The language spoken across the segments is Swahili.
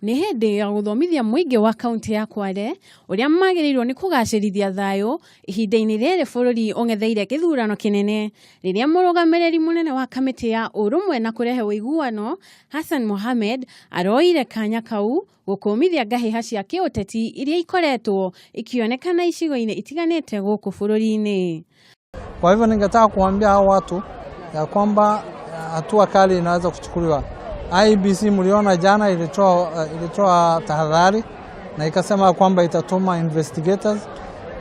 Nĩ hĩndĩ ya gũthomithia muingi wa kaunti ya Kwale ũrĩa magĩrĩirwo nĩ kugacirithia thayu ihinda-ini rĩrĩ bũrũri ũng'etheire githurano kinene rĩrĩa murugamiriri munene wa kamiti ya urumwe na kurehe wuiguithanio Hassan Mohammed aroire kanya kau gũkũmithia ngahĩha cia kĩũteti iria ikoretwo ikioneka na icigo-inĩ itiganite guku bururi-ini. Kwa hivyo ningetaka kuambia hao watu ya kwamba hatua kali inaweza kuchukuliwa. IBC mliona jana ilitoa tahadhari na ikasema kwamba itatuma investigators,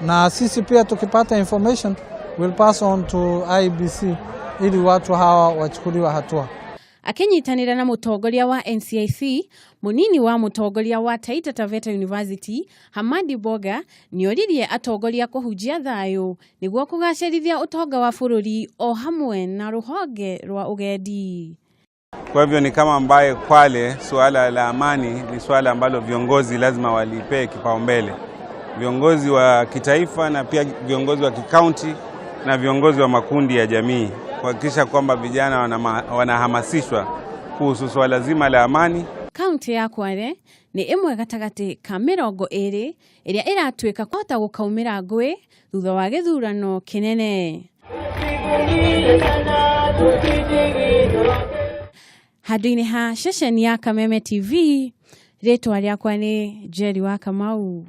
na sisi pia tukipata information will pass on to IBC ili watu hawa wachukuliwe hatua. Akinyitanire na mutongoria wa NCIC, munini wa mutongoria wa Taita University, Hamadi Boga, nioririe atongoria kuhujia thayu niguo kugacirithia utonga wa bururi o hamwe na ruhonge rwa ugendi. Kwa hivyo ni kama ambaye Kwale suala la amani ni suala ambalo viongozi lazima walipee kipaumbele. Viongozi wa kitaifa na pia viongozi wa kikaunti na viongozi wa makundi ya jamii kuhakikisha kwamba vijana wanahamasishwa kuhusu swala zima la amani. Kaunti ya Kwale ni imwe gatagati ka 20 iria iratuika kota gukaumira ngui thutha wa githurano kinene. Handũ-inĩ ha ceceni ya Kameme TV, rĩtwa rĩakwa nĩ Njeri wa Kamau.